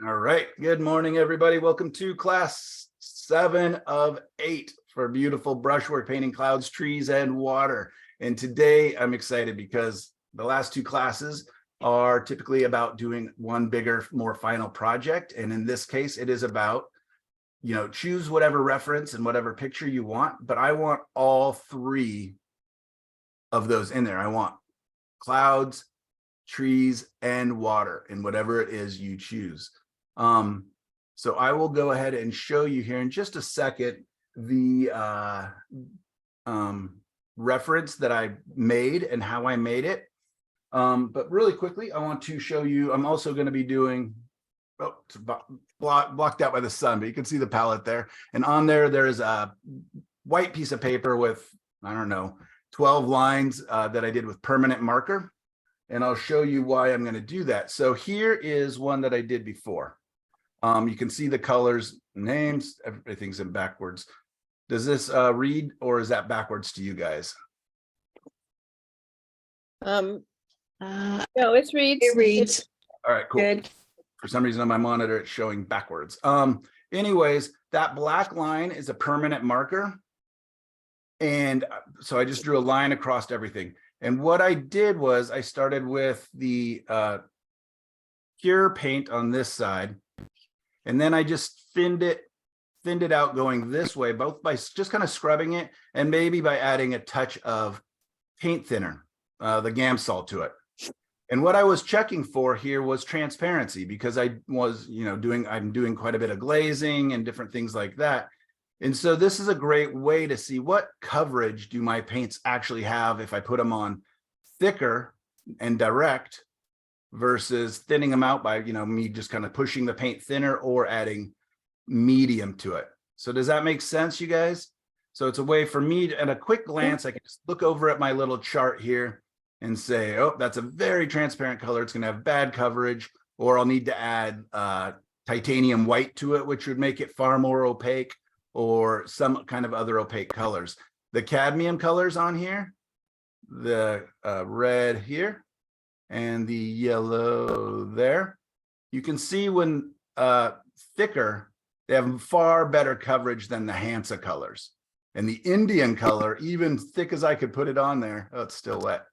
All right. Good morning, everybody. Welcome to class 7 of 8 for beautiful brushwork painting clouds, trees, and water. And today I'm excited because the last two classes are typically about doing one bigger, more final project. And in this case, it is about, choose whatever reference and whatever picture you want, but I want all three of those in there. I want clouds, trees, and water, and whatever it is you choose. So I will go ahead and show you here in just a second the reference that I made and how I made it. But really quickly, I want to show you, I'm also going to be doing, it's blocked out by the sun, but you can see the palette there. And on there is a white piece of paper with, 12 lines that I did with permanent marker. And I'll show you why I'm going to do that. So here is one that I did before. You can see the colors, names, everything's in backwards. Does this read, or is that backwards to you guys? No, it reads. It reads. All right, cool. Good. For some reason on my monitor, it's showing backwards. Anyways, that black line is a permanent marker. And so I just drew a line across everything. And what I did was I started with the pure paint on this side. And then I just thinned it out going this way, both by just kind of scrubbing it and maybe by adding a touch of paint thinner, the Gamsol to it. And what I was checking for here was transparency, because I was, I'm doing quite a bit of glazing and different things like that. And so this is a great way to see what coverage do my paints actually have if I put them on thicker and direct versus thinning them out by, me just kind of pushing the paint thinner or adding medium to it. So does that make sense, you guys? So it's a way for me to, at a quick glance, I can just look over at my little chart here and say, oh, that's a very transparent color. It's going to have bad coverage, or I'll need to add titanium white to it, which would make it far more opaque, or some kind of other opaque colors. The cadmium colors on here, the red here, and the yellow there. You can see when thicker, they have far better coverage than the Hansa colors. And the Indian color, even thick as I could put it on there, oh, it's still wet,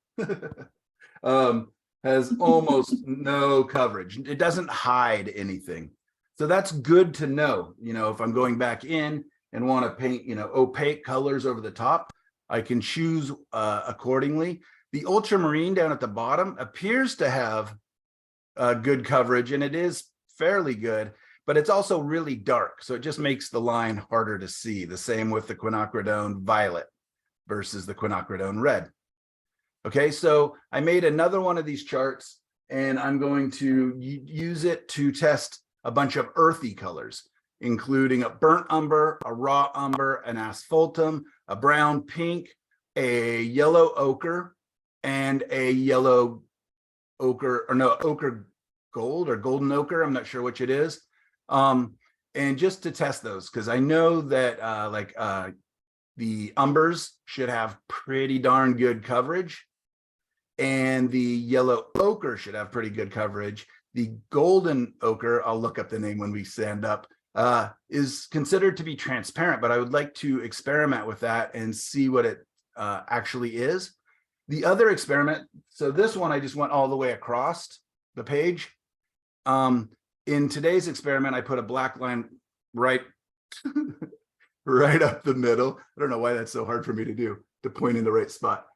has almost no coverage. It doesn't hide anything. So that's good to know. If I'm going back in and want to paint, opaque colors over the top, I can choose accordingly. The ultramarine down at the bottom appears to have good coverage, and it is fairly good, but it's also really dark. So it just makes the line harder to see. The same with the quinacridone violet versus the quinacridone red. Okay, so I made another one of these charts, and I'm going to use it to test a bunch of earthy colors, including a burnt umber, a raw umber, an asphaltum, a brown pink, a yellow ochre, and a yellow ochre, or no, ochre gold or golden ochre. I'm not sure which it is. And just to test those, because I know that the umbers should have pretty darn good coverage, and the yellow ochre should have pretty good coverage. The golden ochre, I'll look up the name when we stand up, is considered to be transparent, but I would like to experiment with that and see what it actually is. The other experiment, so this one I just went all the way across the page. In today's experiment, I put a black line right up the middle. I don't know why that's so hard for me to do, to point in the right spot.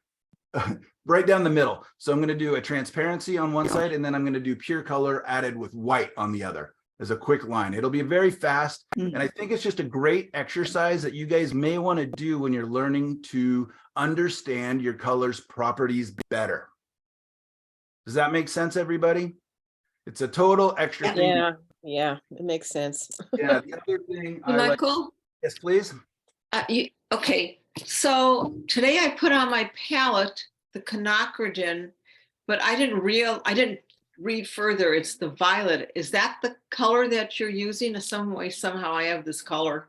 Right down the middle. So I'm going to do a transparency on one side, and then I'm going to do pure color added with white on the other as a quick line. It'll be very fast. And I think it's just a great exercise that you guys may want to do when you're learning to understand your color's properties better. Does that make sense, everybody? It's a total extra thing. Yeah, it makes sense. Yeah, the other thing Michael? Yes, please. Okay, so today I put on my palette the quinacridone, but I didn't read further. It's the violet. Is that the color that you're using? Somehow I have this color.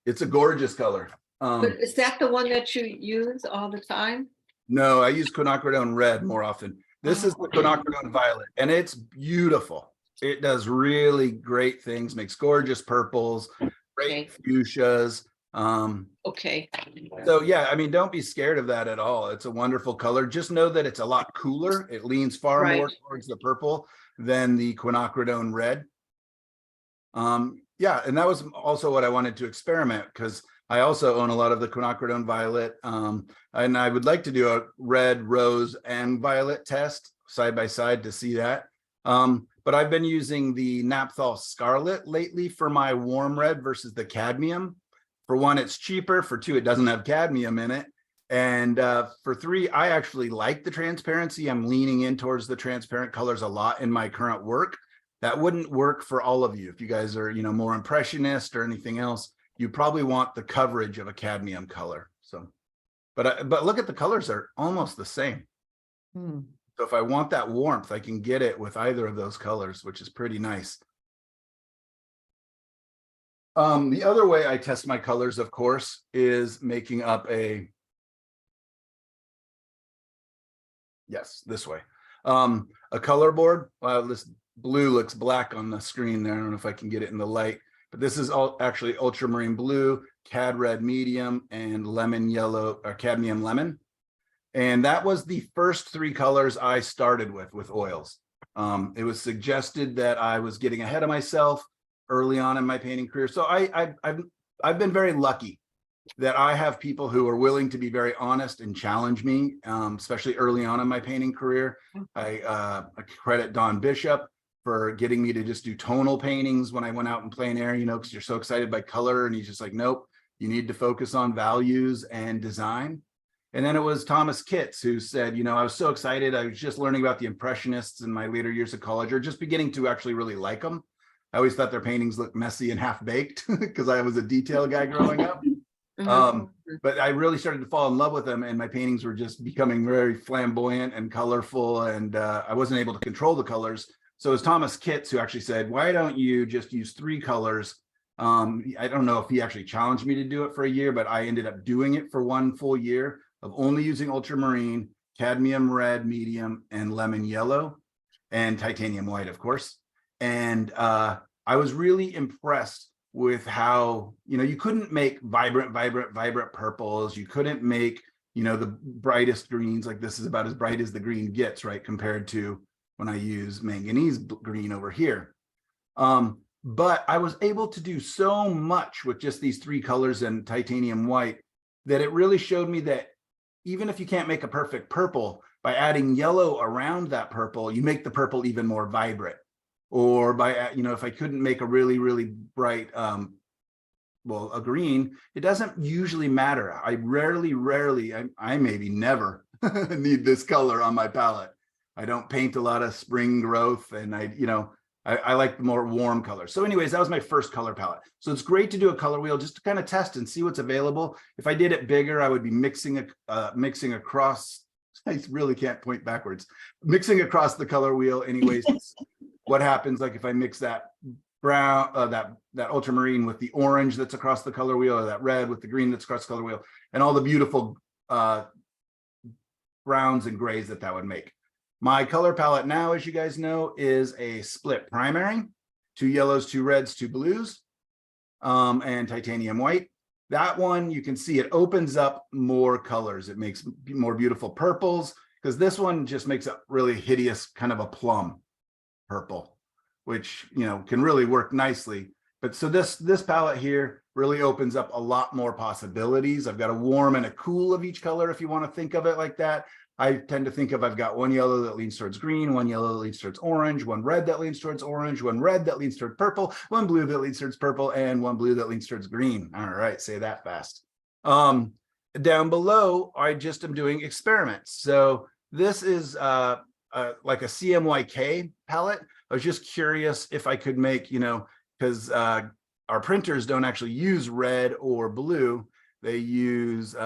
It's a gorgeous color. But is that the one that you use all the time? No, I use quinacridone red more often. This is the quinacridone violet, and it's beautiful. It does really great things, makes gorgeous purples, great fuchsias. Okay. So yeah, I mean, don't be scared of that at all. It's a wonderful color. Just know that it's a lot cooler. It leans far more Right. towards the purple than the quinacridone red. Yeah, and that was also what I wanted to experiment, because I also own a lot of the quinacridone violet. And I would like to do a red, rose, and violet test side by side to see that. But I've been using the Naphthol Scarlet lately for my warm red versus the cadmium. For one, it's cheaper. For two, it doesn't have cadmium in it. And for three, I actually like the transparency. I'm leaning in towards the transparent colors a lot in my current work. That wouldn't work for all of you. If you guys are, more impressionist or anything else, you probably want the coverage of a cadmium color. So, but look at the colors are almost the same. So if I want that warmth, I can get it with either of those colors, which is pretty nice. The other way I test my colors, of course, is making up this way. A color board. Wow, this blue looks black on the screen there. I don't know if I can get it in the light, but this is actually ultramarine blue, cad red medium, and lemon yellow, or cadmium lemon. And that was the first three colors I started with oils. It was suggested that I was getting ahead of myself early on in my painting career. So I've been very lucky that I have people who are willing to be very honest and challenge me, especially early on in my painting career. I credit Don Bishop for getting me to just do tonal paintings when I went out in plein air, because you're so excited by color, and he's just like, nope, you need to focus on values and design. And then it was Thomas Kitts who said, I was so excited. I was just learning about the Impressionists in my later years of college, or just beginning to actually really like them. I always thought their paintings looked messy and half-baked because I was a detail guy growing up. But I really started to fall in love with them, and my paintings were just becoming very flamboyant and colorful, and I wasn't able to control the colors. So it was Thomas Kitts who actually said, why don't you just use three colors? I don't know if he actually challenged me to do it for a year, but I ended up doing it for one full year of only using ultramarine, cadmium red, medium, and lemon yellow, and titanium white, of course. And I was really impressed with how, you couldn't make vibrant purples. You couldn't make, the brightest greens. Like this is about as bright as the green gets, right? Compared to when I use manganese green over here. But I was able to do so much with just these three colors and titanium white that it really showed me that even if you can't make a perfect purple, by adding yellow around that purple, you make the purple even more vibrant. Or by, if I couldn't make a really, really bright, a green, it doesn't usually matter. I rarely, I maybe never need this color on my palette. I don't paint a lot of spring growth, and I like the more warm colors. So anyways, that was my first color palette. So it's great to do a color wheel just to kind of test and see what's available. If I did it bigger, I would be mixing across. I really can't point backwards. Mixing across the color wheel anyways. What happens, like if I mix that brown, that ultramarine with the orange that's across the color wheel, or that red with the green that's across the color wheel, and all the beautiful browns and grays that would make. My color palette now, as you guys know, is a split primary, 2 yellows, 2 reds, 2 blues, and titanium white. That one, you can see it opens up more colors. It makes more beautiful purples, because this one just makes a really hideous kind of a plum purple, which can really work nicely. But so this palette here really opens up a lot more possibilities. I've got a warm and a cool of each color, if you want to think of it like that. I tend to think of, I've got one yellow that leans towards green, one yellow that leans towards orange, one red that leans towards orange, one red that leans towards purple, one blue that leans towards purple, and one blue that leans towards green. All right, say that fast. Down below, I just am doing experiments. So this is like a CMYK palette. I was just curious if I could make, because our printers don't actually use red or blue. They use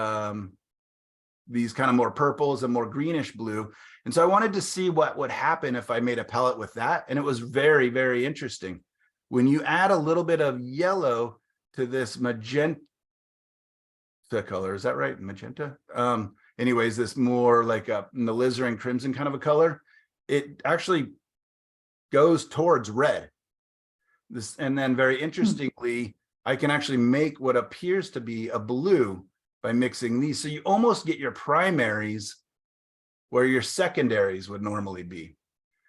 these kind of more purples and more greenish blue. And so I wanted to see what would happen if I made a palette with that. And it was very, very interesting. When you add a little bit of yellow to this magenta color, is that right? Magenta? Anyways, this more like a alizarin crimson kind of a color, it actually goes towards red. And then very interestingly, I can actually make what appears to be a blue by mixing these. So you almost get your primaries where your secondaries would normally be.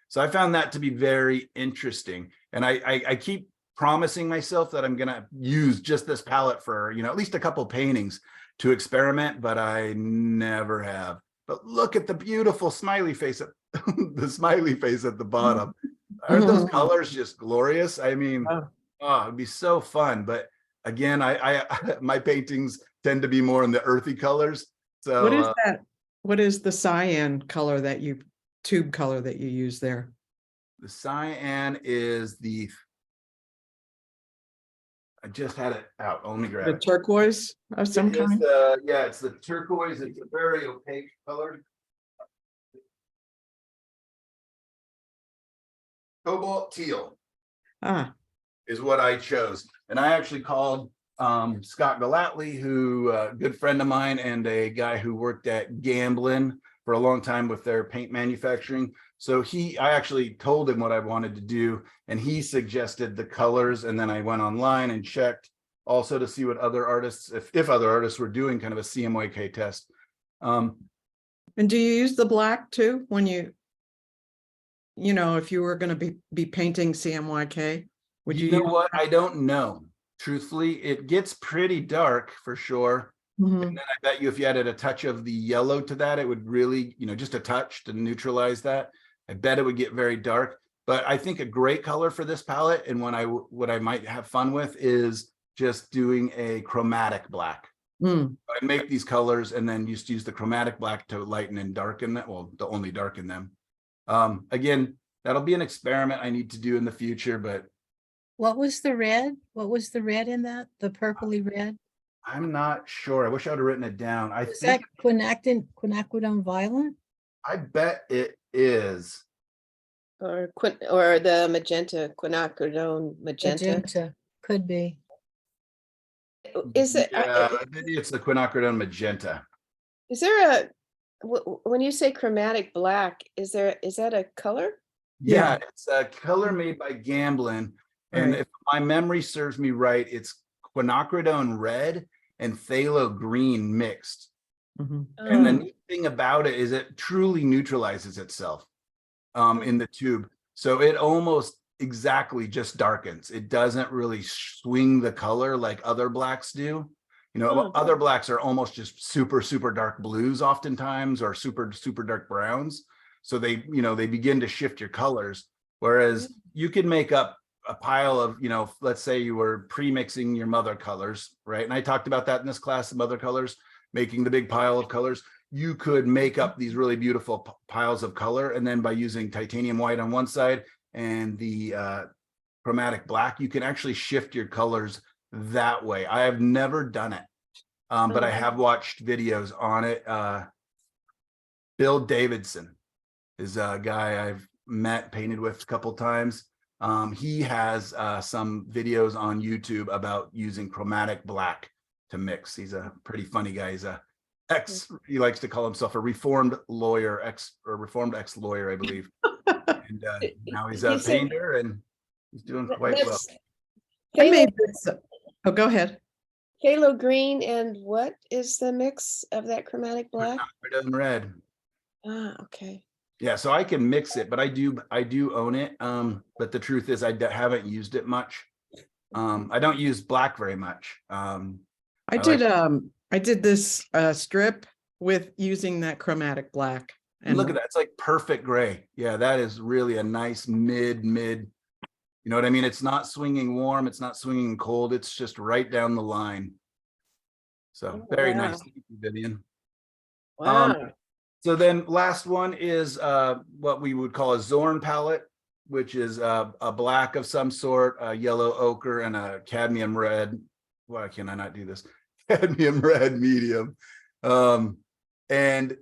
So I found that to be very interesting. And I keep promising myself that I'm going to use just this palette for, at least a couple paintings to experiment, but I never have. But look at the beautiful smiley face, the smiley face at the bottom. Aren't those colors just glorious? I mean, it'd be so fun. But again, I my paintings tend to be more in the earthy colors. So what is that? What is the cyan color tube color that you use there? The cyan is I just had it out. Let me grab The it. turquoise of some kind? Yeah, it's the turquoise. It's a very opaque color. Cobalt teal Ah, is what I chose. And I actually called Scott Galatly, who a good friend of mine and a guy who worked at Gamblin for a long time with their paint manufacturing. So I actually told him what I wanted to do, and he suggested the colors. And then I went online and checked also to see what other artists, if other artists were doing kind of a CMYK test. and do you use the black too when if you were going to be painting CMYK? Would you know use what? I don't know. Truthfully, it gets pretty dark for sure. Mhm. And then I bet you if you added a touch of the yellow to that, it would really, just a touch to neutralize that. I bet it would get very dark. But I think a great color for this palette, and what I might have fun with, is just doing a chromatic black. Mm. I make these colors and then just use the chromatic black to lighten and darken them. Well, to only darken them. Again, that'll be an experiment I need to do in the future, but What was the red? What was the red in that? The purpley red? I'm not sure. I wish I would have written it down. I Is that think quinacridone violet? I bet it is. Or the magenta, quinacridone magenta. Could be. Is it, Yeah, maybe it's the quinacridone magenta. is there when you say chromatic black, is that a color? Yeah, Yeah. it's a color made by Gamblin. And Right. if my memory serves me right, it's quinacridone red and phthalo green mixed. Mhm. And the Oh, neat thing about it is it truly neutralizes itself Oh. in the tube. So it almost exactly just darkens. It doesn't really swing the color like other blacks do. Oh. Other blacks are almost just super, super dark blues oftentimes, or super, super dark browns. So they begin to shift your colors. Whereas you can make up a pile of, let's say you were pre-mixing your mother colors, right? And I talked about that in this class, the mother colors, making the big pile of colors. You could make up these really beautiful piles of color. And then by using titanium white on one side and the chromatic black, you can actually shift your colors that way. I have never done it, but I have watched videos on it. Bill Davidson is a guy I've painted with a couple times. He has some videos on YouTube about using chromatic black to mix. He's a pretty funny guy. He's he likes to call himself a reformed ex-lawyer, I believe. And now he's a You said- painter and he's doing quite well. That's I made this. Oh, go ahead. phthalo green, and what is the mix of that chromatic black? Quinacridone red. Ah, okay. Yeah, so I can mix it, but I do own it. But the truth is I haven't used it much. I don't use black very much. I did this strip with using that chromatic black. And look at that, it's like perfect gray. Yeah, that is really a nice mid. You know what I mean? It's not swinging warm, it's not swinging cold, it's just right down the line. So Oh, very wow. nice. Thank you, Vivian. Wow. So then last one is what we would call a Zorn palette, which is a black of some sort, a yellow ochre, and a cadmium red. Why can I not do this? Cadmium red medium. And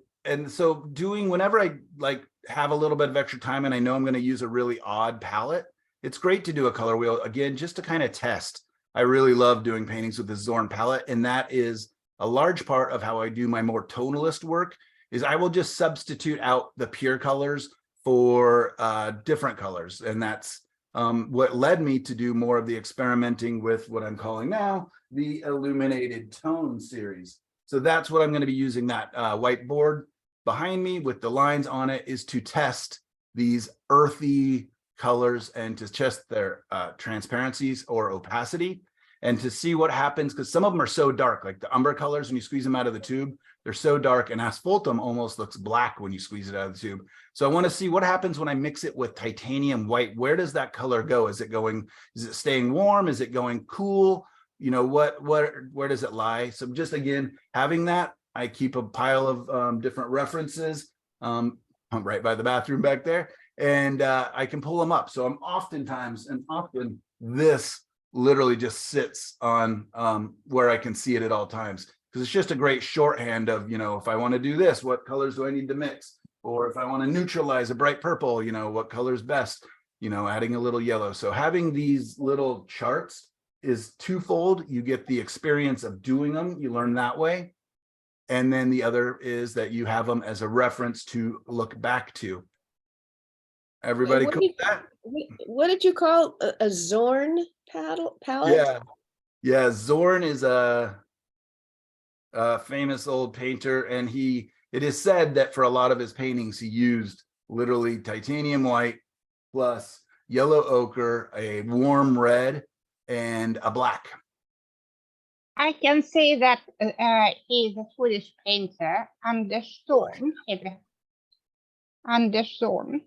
so whenever I have a little bit of extra time and I know I'm going to use a really odd palette, it's great to do a color wheel again, just to kind of test. I really love doing paintings with the Zorn palette, and that is a large part of how I do my more tonalist work. Is I will just substitute out the pure colors for different colors. And that's what led me to do more of the experimenting with what I'm calling now the illuminated tone series. So that's what I'm going to be using. That whiteboard behind me with the lines on it is to test these earthy colors and to test their transparencies or opacity and to see what happens, because some of them are so dark, like the umber colors, when you squeeze them out of the tube, they're so dark, and asphaltum almost looks black when you squeeze it out of the tube. So I want to see what happens when I mix it with titanium white. Where does that color go? Is it staying warm? Is it going cool? You know, where does it lie? So just again, having that, I keep a pile of different references I'm right by the bathroom back there, and I can pull them up. So I'm often this literally just sits on where I can see it at all times, because it's just a great shorthand of, you know, if I want to do this, what colors do I need to mix? Or if I want to neutralize a bright purple, you know, what color is best? You know, adding a little yellow. So having these little charts is twofold. You get the experience of doing them, you learn that way. And then the other is that you have them as a reference to look back to. Everybody What cool did- with that? What did you call a Zorn palette? Yeah. Zorn is a famous old painter, and it is said that for a lot of his paintings, he used literally titanium white plus yellow ochre, a warm red, and a black. I can say that he's a Swedish painter, Anders Zorn. Anders Zorn.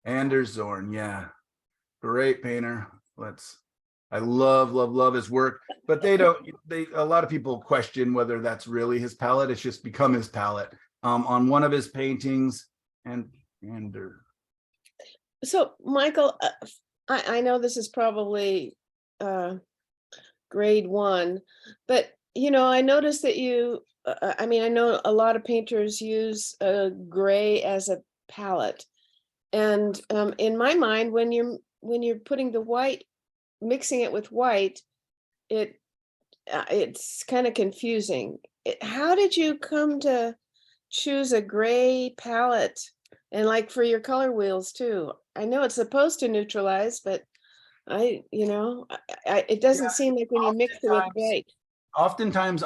Anders Zorn, yeah, great painter. I love his work, but a lot of people question whether that's really his palette. It's just become his palette. On one of his paintings, So Michael, I know this is probably grade 1, but you know, I noticed that you, I mean, I know a lot of painters use gray as a palette. And in my mind, when you're putting the white, mixing it with white, it's kind of confusing. How did you come to choose a gray palette? And like for your color wheels too, I know it's supposed to neutralize, but it doesn't seem like when you mix it with white. Oftentimes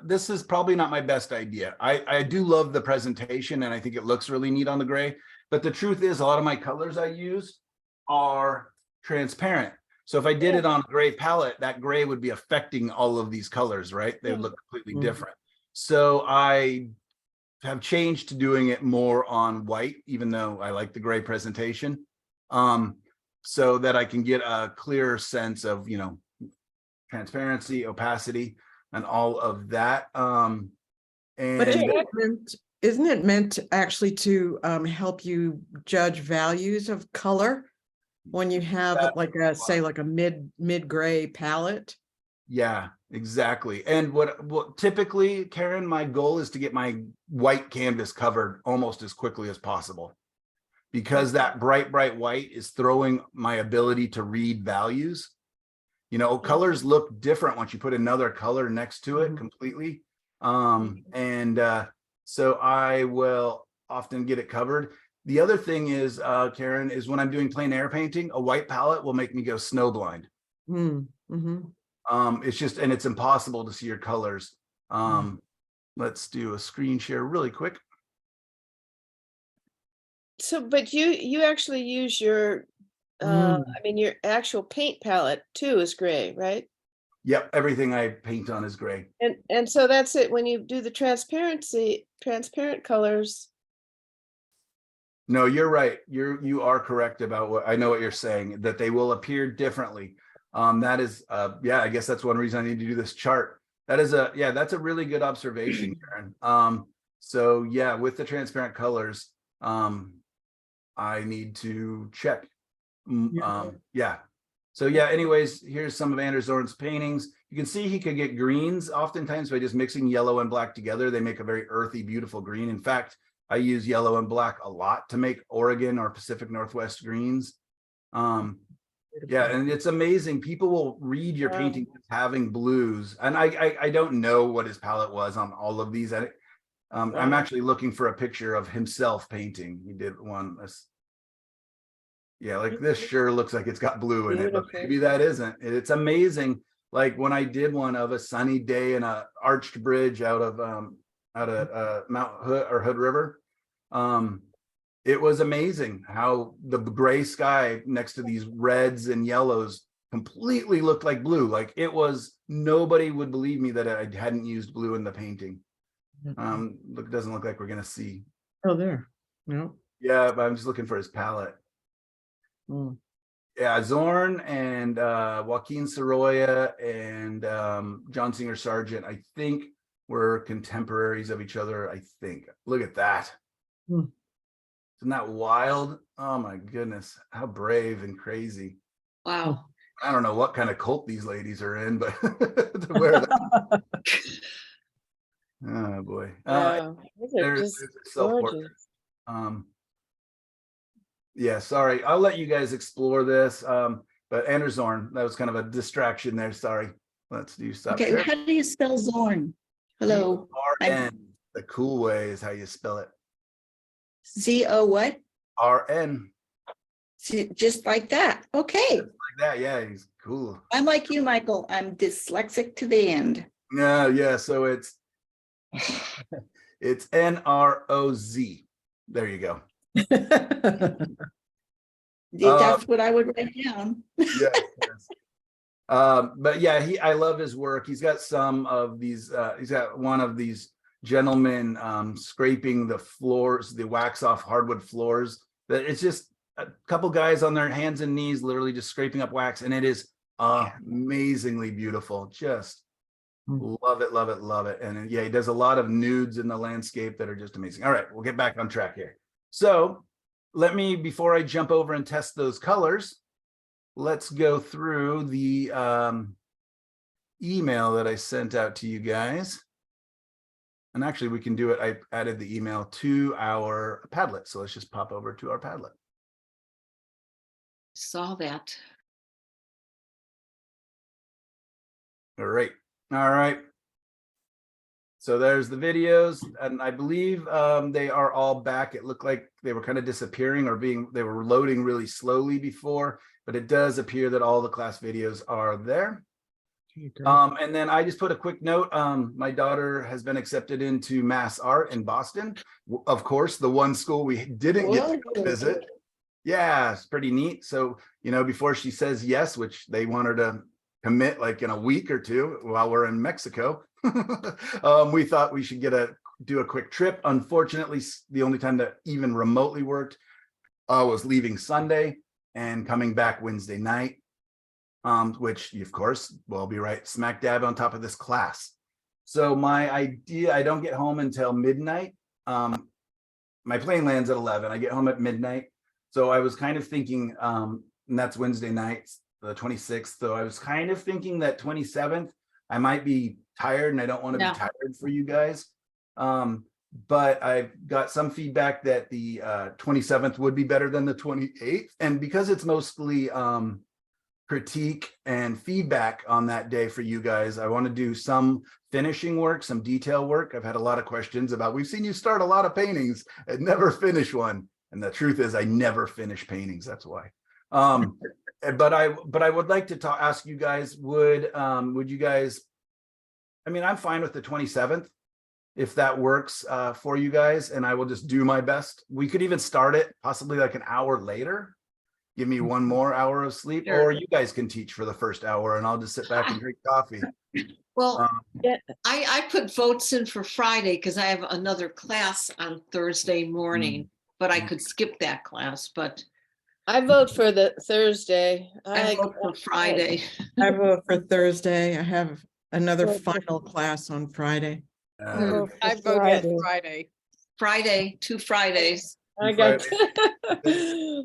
this is probably not my best idea. I do love the presentation, and I think it looks really neat on the gray, but the truth is a lot of my colors I use are transparent. So if I did it on a gray palette, that gray would be affecting all of these colors, right? They would look completely different. So I have changed to doing it more on white, even though I like the gray presentation, so that I can get a clearer sense of, you know, transparency, opacity, and all of that. But And isn't it meant actually to help you judge values of color when you have like a mid gray palette? yeah, exactly. And what typically, Karen, my goal is to get my white canvas covered almost as quickly as possible, because that bright white is throwing my ability to read values. You know, colors look different once you put another color next to it completely. So I will often get it covered. The other thing is, Karen, is when I'm doing plein air painting, a white palette will make me go snowblind. It's just, and it's impossible to see your colors. Let's do a screen share really quick. So, but you actually use your, I mean, your actual paint palette too is gray, right? Yep, everything I paint on is gray. And so that's it. When you do the transparent colors. No, you're right. You are correct about what I know what you're saying, that they will appear differently. That is, yeah, I guess that's one reason I need to do this chart. That's a really good observation, Karen. So yeah, with the transparent colors, I need to check. Yeah. So yeah, anyways, here's some of Anders Zorn's paintings. You can see he could get greens oftentimes by just mixing yellow and black together. They make a very earthy, beautiful green. In fact, I use yellow and black a lot to make Oregon or Pacific Northwest greens. Yeah, and it's amazing. People will read your painting as having blues. And I don't know what his palette was on all of these. I'm actually looking for a picture of himself painting. He did one. Yeah, like this sure looks like it's got blue in it, but Beautiful. maybe that isn't. It's amazing. Like when I did one of a sunny day in a arched bridge out of Mount Hood or Hood River. It was amazing how the gray sky next to these reds and yellows completely looked like blue. Like it was, nobody would believe me that I hadn't used blue in the painting. Look, doesn't look like we're gonna see. Oh, there. No. Yeah, but I'm just looking for his palette. Mm. Yeah, Zorn and Joaquin Sorolla and John Singer Sargent, I think were contemporaries of each other. I think. Look at that. Hmm. Isn't that wild? Oh my goodness, how brave and crazy. Wow. I don't know what kind of cult these ladies are in, but to wear that. Oh boy. Yeah, those are There's just a self-portrait. gorgeous. Yeah, sorry. I'll let you guys explore this. But Anders Zorn, that was kind of a distraction there. Sorry. Let's do stop Okay, share. how do you spell Zorn? Hello, RN. The cool way is how you spell it. Z-O what? RN. Just like that. Okay, Like that. Yeah, he's cool. I'm like you, Michael. I'm dyslexic to the end. Yeah. So it's NROZ. There you go. That's what I would write down. Yes. But yeah, I love his work. He's got some of these, he's got one of these gentlemen scraping the floors, the wax off hardwood floors. That it's just a couple guys on their hands and knees, literally just scraping up wax, and it is amazingly beautiful. Just love it, love it, love it. And yeah, he does a lot of nudes in the landscape that are just amazing. All right, we'll get back on track here. So let me, before I jump over and test those colors, let's go through the email that I sent out to you guys. And actually we can do it. I added the email to our Padlet. So let's just pop over to our Padlet. Saw that. All right. All right. So there's the videos, and I believe they are all back. It looked like they were kind of disappearing or they were loading really slowly before, but it does appear that all the class videos are there. And then I just put a quick note. My daughter has been accepted into Mass Art in Boston. Of course, the one school we didn't get to go visit. Yeah, it's pretty neat. So, before she says yes, which they want her to commit like in a week or two while we're in Mexico, we thought we should do a quick trip. Unfortunately, the only time that even remotely worked was leaving Sunday and coming back Wednesday night, which of course will be right smack dab on top of this class. So my idea, I don't get home until midnight. My plane lands at 11. I get home at midnight. So I was kind of thinking, and that's Wednesday night, the 26th. So I was kind of thinking that 27th, I might be tired and I don't want to be tired for you guys. But I've got some feedback that the 27th would be better than the 28th. And because it's mostly critique and feedback on that day for you guys, I want to do some finishing work, some detail work. I've had a lot of questions about, we've seen you start a lot of paintings and never finish one. And the truth is I never finish paintings. That's why. But I would like to ask you guys, would you guys, I mean, I'm fine with the 27th if that works for you guys, and I will just do my best. We could even start it possibly like an hour later. Give me one more hour of sleep, or you guys can teach for the first hour and I'll just sit back and drink coffee. Well, Yeah. I put votes in for Friday because I have another class on Thursday morning, but I could skip that class, but I vote for the Thursday. I vote for Friday. I vote for Thursday. I have another Vote for- final class on Friday. I vote for I voted Friday. Friday. Friday, 2 Fridays. I got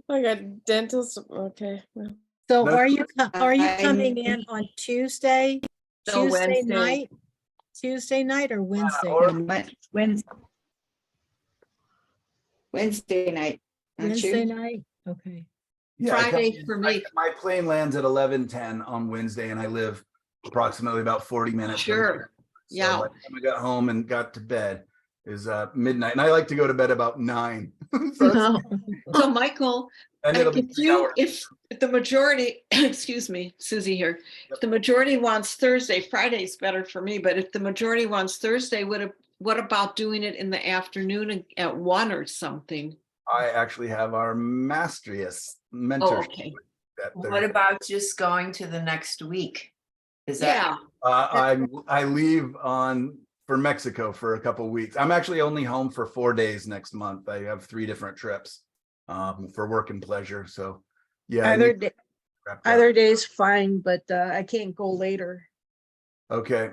I got dental. Okay. well, So No, are you I- coming in on Tuesday? No, Tuesday Wednesday. night? Tuesday night or Wednesday? or- night? Wednesday night. Aren't Wednesday you? night? Okay. Yeah, I come Friday in- for me. my plane lands at 11:10 on Wednesday, and I live approximately about 40 minutes. from Sure. here. So Yeah. by the time I got home and got to bed, is midnight, and I like to go to bed about 9. So it's- So Michael, and it'll be if 3 you, hours. if the majority, excuse me, Susie here, if the majority wants Thursday, Friday's better for me, but if the majority wants Thursday, what about doing it in the afternoon at 1 or something? I actually have our Mastrius Oh, mentorship okay. that What Thursday. about just going to the next week? Is that, Yeah, I leave for Mexico for a couple weeks. I'm actually only home for 4 days next month. I have 3 different trips for work and pleasure. So yeah, I Other need day, to wrap that. other days fine, but I can't go later. Okay.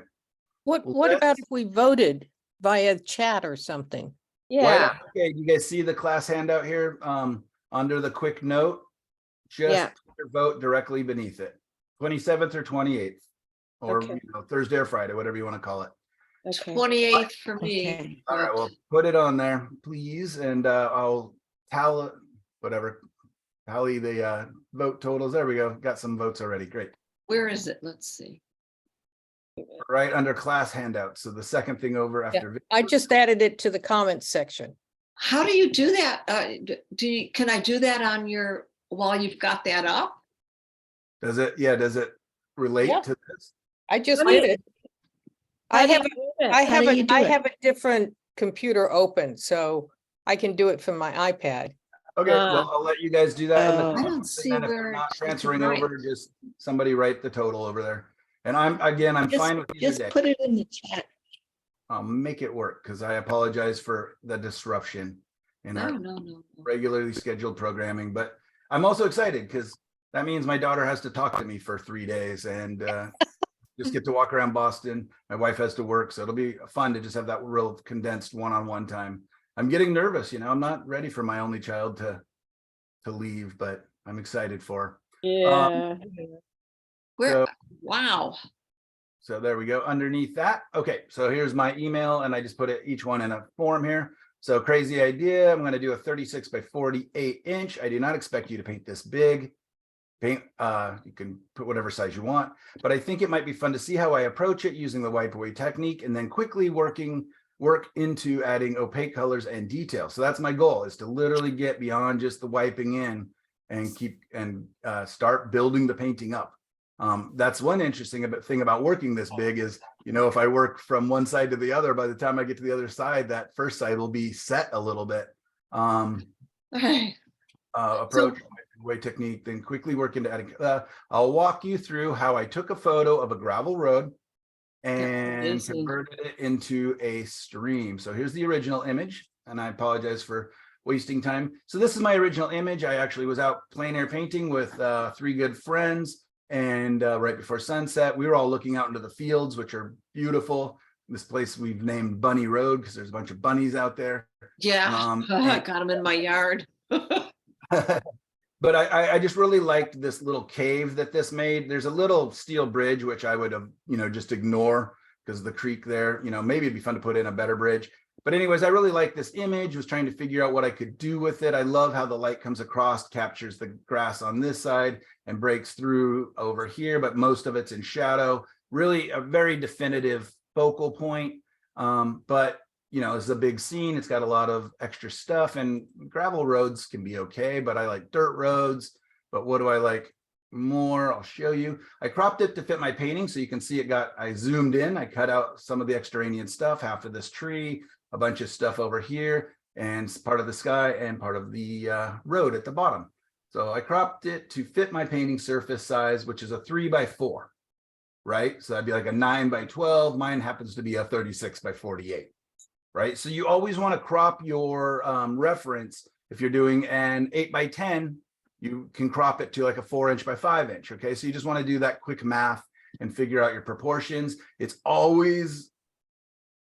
What Let's- about if we voted via chat or something? Yeah, Okay, you guys see the class handout here under the quick note? Just Yeah. put your vote directly beneath it. 27th or 28th, or Okay. Thursday or Friday, whatever you want to call it. okay. 28th for me. Okay. All right, but- well, put it on there, please, and I'll tally the vote totals. There we go. Got some votes already. Great. Where is it? Let's see. Right under class handouts. So the second thing over after. I just added it to the comments section. How do you do that? Can I do that while you've got that up? Does it relate Yeah. to this? I just How do did you- it. I How do have, you do it? I How have do you do I it? have a different computer open, so I can do it from my iPad. Okay, well, I'll let you guys do that. in the Oh. I don't comments, see and then if where you're not you can transferring write. over, just somebody write the total over there. And I'm Just, fine with either just day. put it in the chat. I'll make it work because I apologize for the disruption in No, our no, no. no. regularly scheduled programming, but I'm also excited because that means my daughter has to talk to me for 3 days and just get to walk around Boston. My wife has to work, so it'll be fun to just have that real condensed one-on-one time. I'm getting nervous, I'm not ready for my only child to leave, but I'm excited for her. Yeah. Where, So- wow. So there we go underneath that. Okay, so here's my email and I just put each one in a form here. So crazy idea. I'm going to do a 36 by 48 inch. I do not expect you to paint this big. You can put whatever size you want, but I think it might be fun to see how I approach it using the wipe away technique and then quickly work into adding opaque colors and detail. So that's my goal, is to literally get beyond just the wiping in and start building the painting up. That's one interesting thing about working this big is, if I work from one side to the other, by the time I get to the other side, that first side will be set a little bit. Approach way technique, then quickly work into adding. I'll walk you through how I took a photo of a gravel road and amazing. converted it into a stream. So here's the original image, and I apologize for wasting time. So this is my original image. I actually was out plein air painting with 3 good friends, and right before sunset, we were all looking out into the fields, which are beautiful. This place we've named Bunny Road because there's a bunch of bunnies out there. Yeah, I and- got them in my yard. But I just really liked this little cave that this made. There's a little steel bridge, which I would have, just ignore because of the creek there. Maybe it'd be fun to put in a better bridge. But anyways, I really like this image, was trying to figure out what I could do with it. I love how the light comes across, captures the grass on this side and breaks through over here, but most of it's in shadow. Really a very definitive focal point. But it's a big scene. It's got a lot of extra stuff, and gravel roads can be okay, but I like dirt roads. But what do I like more? I'll show you. I cropped it to fit my painting. So you can see I zoomed in, I cut out some of the extraneous stuff, half of this tree, a bunch of stuff over here, and part of the sky and part of the road at the bottom. So I cropped it to fit my painting surface size, which is a 3 by 4, right? So that'd be like a 9 by 12. Mine happens to be a 36 by 48. Right. So you always want to crop your reference. If you're doing an 8 by 10, you can crop it to like a 4 inch by 5 inch. Okay. So you just want to do that quick math and figure out your proportions. It's always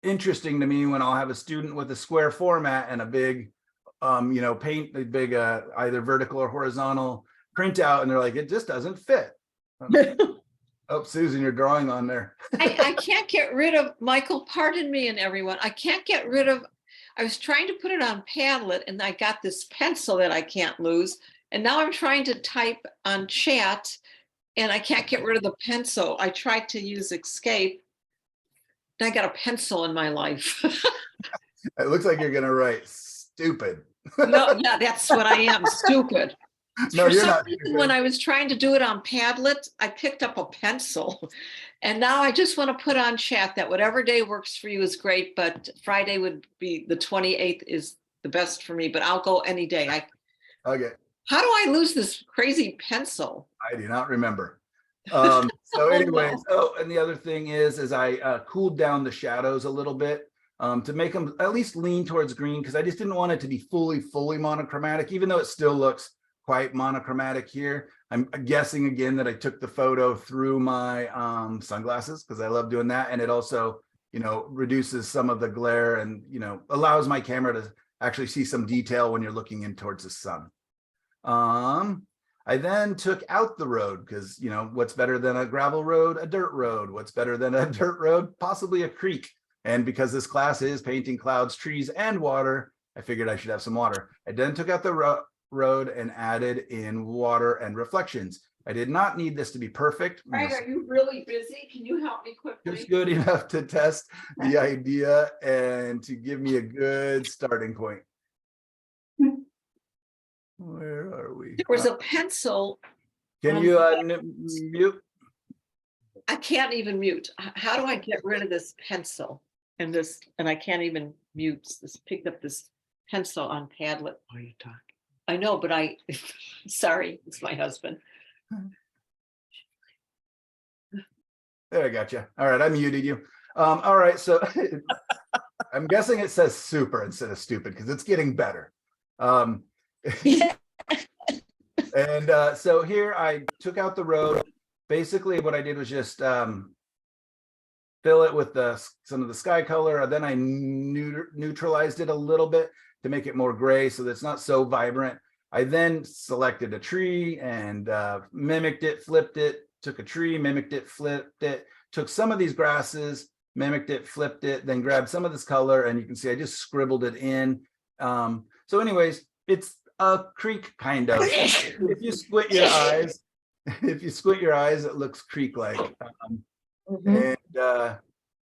interesting to me when I'll have a student with a square format and a big, paint, a big either vertical or horizontal printout. And they're like, it just doesn't fit. Oh, Susan, you're drawing on there. I can't get rid of, Michael, pardon me and everyone, I can't get rid of, I was trying to put it on Padlet and I got this pencil that I can't lose. And now I'm trying to type on chat and I can't get rid of the pencil. I tried to use escape. And I got a pencil in my life. It looks like you're gonna write stupid. No, yeah, that's what I am, stupid. No, For you're some not reason, stupid. when I was trying to do it on Padlet, I picked up a pencil. And now I just want to put on chat that whatever day works for you is great, but Friday would be the 28th is the best for me, but I'll go any day. Okay, How do I lose this crazy pencil? I do not remember. So Oh, anyways, no. and the other thing is I cooled down the shadows a little bit to make them at least lean towards green, because I just didn't want it to be fully monochromatic, even though it still looks quite monochromatic here. I'm guessing again that I took the photo through my sunglasses, because I love doing that. And it also, reduces some of the glare and, allows my camera to actually see some detail when you're looking in towards the sun. I then took out the road because, what's better than a gravel road? A dirt road. What's better than a dirt road? Possibly a creek. And because this class is painting clouds, trees, and water, I figured I should have some water. I then took out the road and added in water and reflections. I did not need this to be perfect. Greg, are you really busy? Can you help me quickly? Just good enough to test the idea and to give me a good starting point. Where are we? There was a pencil. Can you mute? I can't even mute. How do I get rid of this pencil and this? And I can't even mute this. Picked up this pencil on Padlet. Why are you talking? I know, but sorry, it's my husband. There, I got you. All right, I muted you. All right, so I'm guessing it says super instead of stupid because it's getting better. And so here I took out the road. Basically, what I did was just fill it with some of the sky color. Then I neutralized it a little bit to make it more gray so that it's not so vibrant. I then selected a tree and mimicked it, flipped it, took a tree, mimicked it, flipped it, took some of these grasses, mimicked it, flipped it, then grabbed some of this color, and you can see I just scribbled it in. So anyways, it's a creek kind of. If you squint your eyes, it looks creek-like. And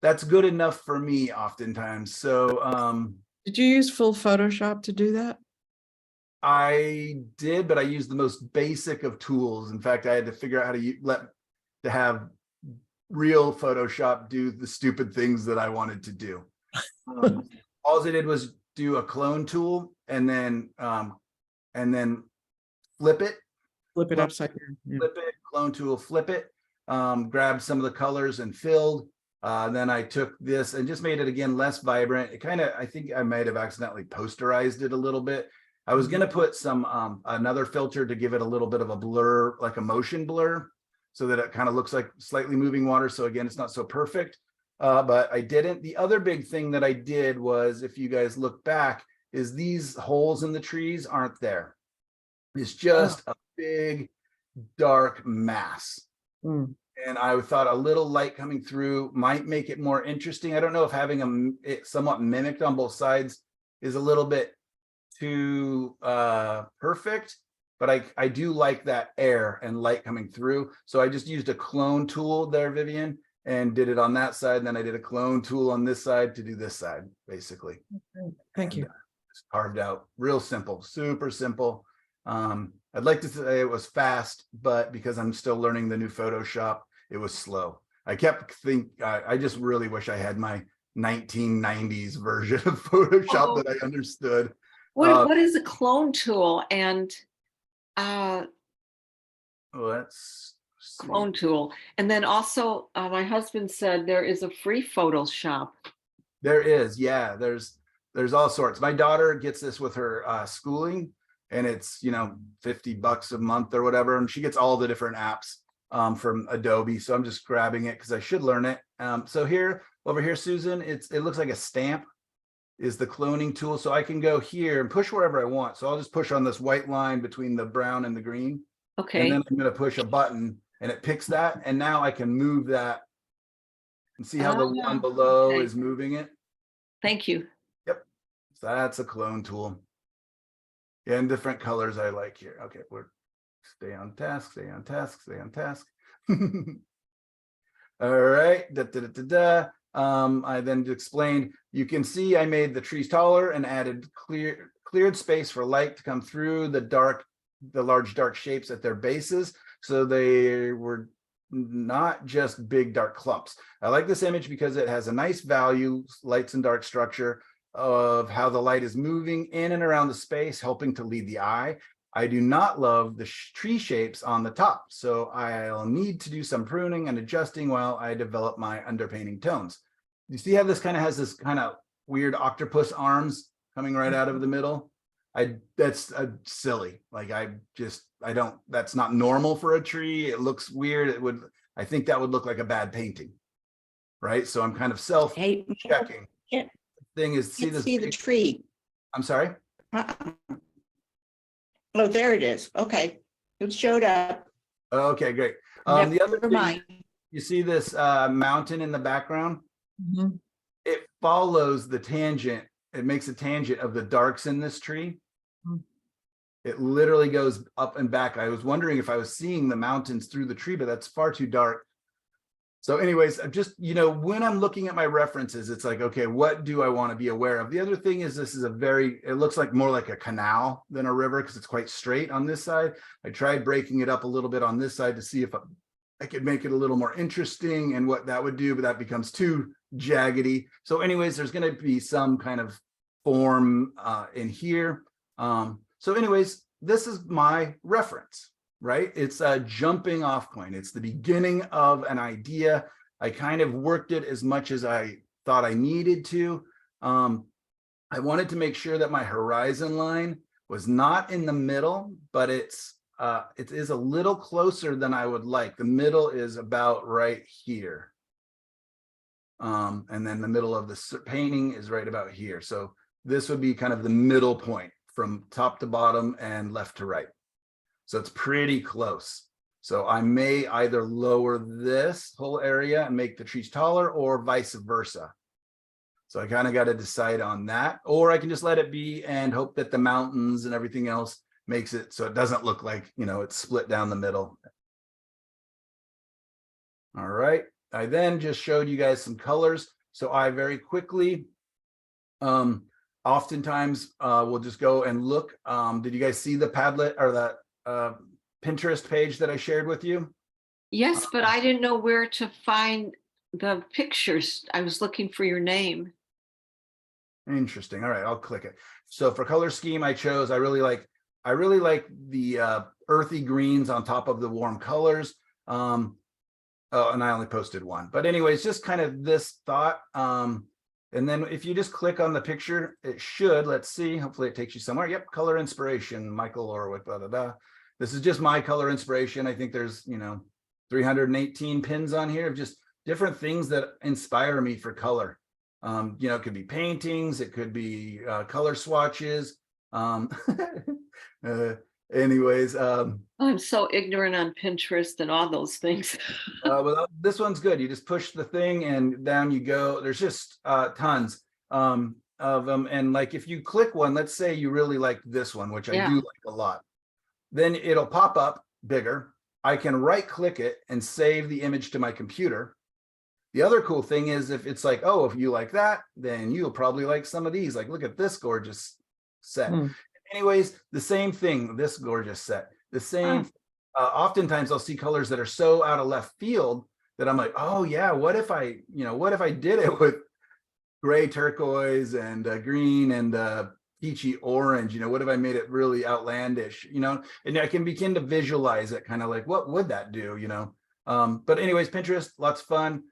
that's good enough for me oftentimes. So Did you use full Photoshop to do that? I did, but I used the most basic of tools. In fact, I had to figure out how to have real Photoshop do the stupid things that I wanted to do. All I did was do a clone tool and then flip it. Flip it upside down. Yeah. Flip it, clone tool, flip it, grabbed some of the colors and filled. Then I took this and just made it again less vibrant. It kind of, I think I might have accidentally posterized it a little bit. I was going to put some another filter to give it a little bit of a blur, like a motion blur, so that it kind of looks like slightly moving water. So again, it's not so perfect, but I didn't. The other big thing that I did was, if you guys look back, is these holes in the trees aren't there. It's just a big dark mass. And I thought a little light coming through might make it more interesting. I don't know if having it somewhat mimicked on both sides is a little bit too perfect, but I do like that air and light coming through. So I just used a clone tool there, Vivian, and did it on that side. And then I did a clone tool on this side to do this side, basically. Thank you. Just carved out, real simple, super simple. I'd like to say it was fast, but because I'm still learning the new Photoshop, it was slow. I kept I just really wish I had my 1990s version of Photoshop that I understood. What is a clone tool? And let's see. Clone tool. And then also my husband said there is a free Photoshop. There is, yeah, there's all sorts. My daughter gets this with her schooling, and it's, $50 a month or whatever. And she gets all the different apps from Adobe. So I'm just grabbing it because I should learn it. So over here, Susan, it looks like a stamp is the cloning tool. So I can go here and push wherever I want. So I'll just push on this white line between the brown and the green. Okay. And then I'm going to push a button and it picks that. And now I can move that and see how the one below is moving it. Thank you. Yep. So that's a clone tool. And different colors I like here. Okay, stay on task, stay on task, stay on task. All right. I then explained, you can see I made the trees taller and added cleared space for light to come through the large dark shapes at their bases. So they were not just big dark clumps. I like this image because it has a nice value, lights and dark structure of how the light is moving in and around the space, helping to lead the eye. I do not love the tree shapes on the top, so I'll need to do some pruning and adjusting while I develop my underpainting tones. You see how this kind of has this kind of weird octopus arms coming right out of the middle? That's silly. Like I don't, that's not normal for a tree. It looks weird. I think that would look like a bad painting, right? So I'm kind of self-checking. Yeah. Thing is, see this? See the tree. I'm sorry? Oh, there it is. Okay. It showed up. Okay, great. The other Never thing, mind. you see this mountain in the background? It follows the tangent. It makes a tangent of the darks in this tree. It literally goes up and back. I was wondering if I was seeing the mountains through the tree, but that's far too dark. So anyways, I'm just, when I'm looking at my references, it's like, okay, what do I want to be aware of? The other thing is this is it looks like more like a canal than a river because it's quite straight on this side. I tried breaking it up a little bit on this side to see if I could make it a little more interesting and what that would do, but that becomes too jaggedy. So anyways, there's going to be some kind of form in here. So anyways, this is my reference. Right? It's a jumping off point. It's the beginning of an idea. I kind of worked it as much as I thought I needed to. I wanted to make sure that my horizon line was not in the middle, but it is a little closer than I would like. The middle is about right here. And then the middle of the painting is right about here. So this would be kind of the middle point from top to bottom and left to right. So it's pretty close. So I may either lower this whole area and make the trees taller or vice versa. So I kind of got to decide on that, or I can just let it be and hope that the mountains and everything else makes it so it doesn't look like, it's split down the middle. All right. I then just showed you guys some colors. So I very quickly, oftentimes we'll just go and look. Did you guys see the Padlet or that Pinterest page that I shared with you? Yes, but I didn't know where to find the pictures. I was looking for your name. Interesting. All right, I'll click it. So for color scheme, I really like the earthy greens on top of the warm colors. Oh, and I only posted one. But anyways, just kind of this thought. And then if you just click on the picture, it should, let's see, hopefully it takes you somewhere. Yep, color inspiration, Michael Orwick, blah, blah, blah. This is just my color inspiration. I think there's, 318 pins on here of just different things that inspire me for color. It could be paintings, it could be color swatches. Anyways. I'm so ignorant on Pinterest and all those things. Well, this one's good. You just push the thing and down you go. There's just tons of them. And like if you click one, let's say you really like this one, which I do like a lot, then it'll pop up bigger. I can right click it and save the image to my computer. The other cool thing is if it's like, oh, if you like that, then you'll probably like some of these. Like, look at this gorgeous set. Anyways, the same thing, this gorgeous set, the same. Oftentimes I'll see colors that are so out of left field that I'm like, oh yeah, what if I did it with gray turquoise and green and peachy orange, what if I made it really outlandish, and I can begin to visualize it kind of like, what would that do, but anyways, Pinterest, lots of fun.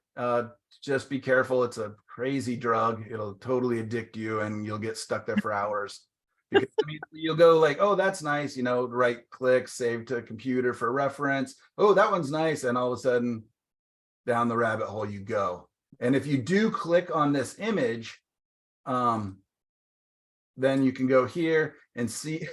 Just be careful. It's a crazy drug. It'll totally addict you and you'll get stuck there for hours. Because you'll go like, oh, that's nice, right click, save to computer for reference. Oh, that one's nice. And all of a sudden down the rabbit hole you go. And if you do click on this image, then you can go here and see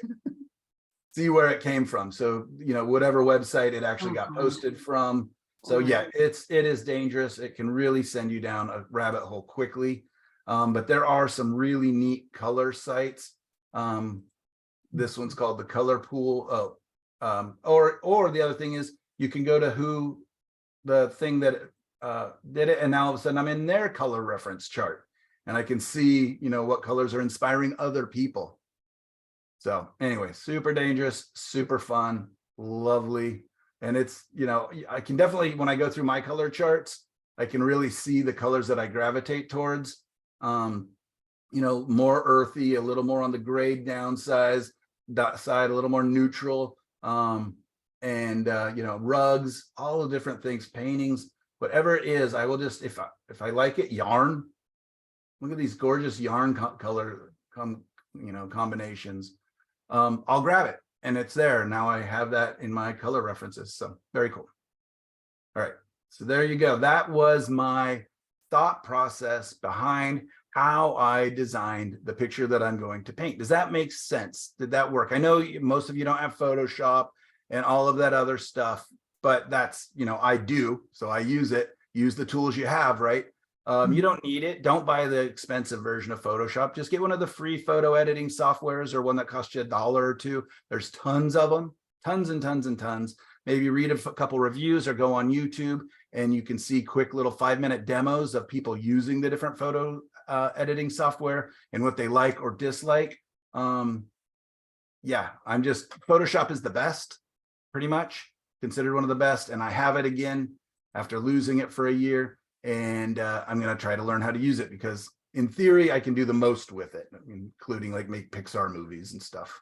where it came from. So, whatever website it actually got posted from. So yeah, it is dangerous. It can really send you down a rabbit hole quickly. But there are some really neat color sites. This one's called the Color Pool. Or the other thing is you can go to the thing that did it, and now all of a sudden I'm in their color reference chart, and I can see, you know, what colors are inspiring other people. So anyway, super dangerous, super fun, lovely. And it's, you know, I can definitely, when I go through my color charts, I can really see the colors that I gravitate towards. You know, more earthy, a little more on the grayed down side, a little more neutral. And you know, rugs, all the different things, paintings, whatever it is, I will just, if I like it, yarn. Look at these gorgeous yarn color combinations. I'll grab it and it's there. Now I have that in my color references. So very cool. All right. So there you go. That was my thought process behind how I designed the picture that I'm going to paint. Does that make sense? Did that work? I know most of you don't have Photoshop and all of that other stuff, but that's, you know, I do. So I use it, use the tools you have, right? You don't need it. Don't buy the expensive version of Photoshop. Just get one of the free photo editing softwares or one that costs you $1 or $2. There's tons of them, tons and tons and tons. Maybe read a couple reviews or go on YouTube and you can see quick little 5-minute demos of people using the different photo editing software and what they like or dislike. Yeah, Photoshop is the best, pretty much considered one of the best. And I have it again after losing it for a year. And I'm going to try to learn how to use it because in theory, I can do the most with it, including like make Pixar movies and stuff.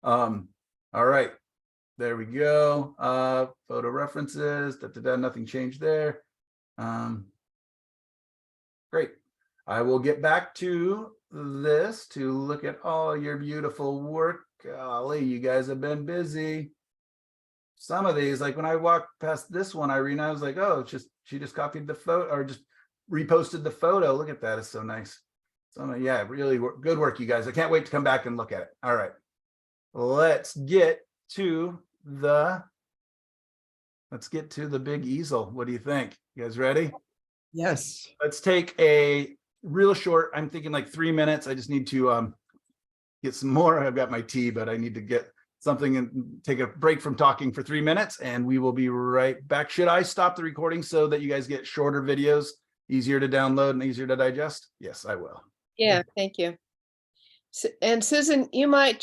All right, there we go. Photo references, nothing changed there. Great. I will get back to this to look at all your beautiful work. Golly, you guys have been busy. Some of these, like when I walked past this one, Irene, I was like, oh, it's just, she just copied the photo or just reposted the photo. Look at that. It's so nice. So yeah, really good work, you guys. I can't wait to come back and look at it. All right, let's get to the big easel. What do you think? You guys ready? Yes. Let's take a real short, I'm thinking like 3 minutes. I just need to get some more. I've got my tea, but I need to get something and take a break from talking for 3 minutes and we will be right back. Should I stop the recording so that you guys get shorter videos, easier to download and easier to digest? Yes, I will. Yeah, thank you. And Susan, you might